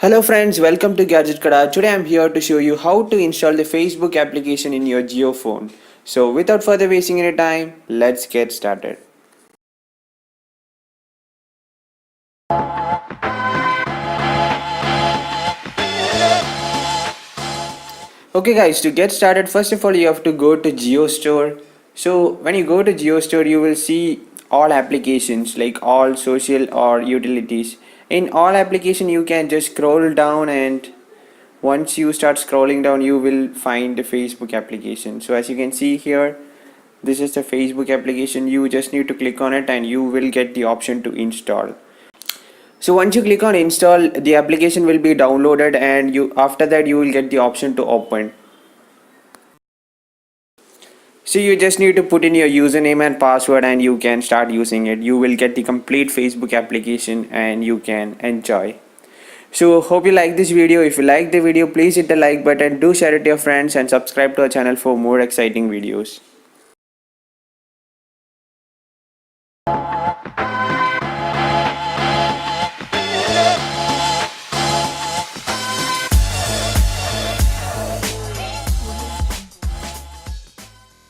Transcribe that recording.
Hello friends, welcome to Gadget Kada. Today I'm here to show you how to install the Facebook application in your Jio phone. So without further wasting any time, let's get started. Okay guys, to get started, first of all you have to go to Jio Store. So when you go to Jio Store, you will see all applications like all social or utilities. In all application you can just scroll down, and once you start scrolling down you will find the Facebook application. So as you can see here, this is the Facebook application. You just need to click on it and you will get the option to install. So once you click on install, the application will be downloaded, and you after that you will get the option to open. So you just need to put in your username and password and you can start using it. You will get the complete Facebook application and you can enjoy. So hope you like this video. If you like the video, please hit the like button, do share it to your friends and subscribe to our channel for more exciting videos.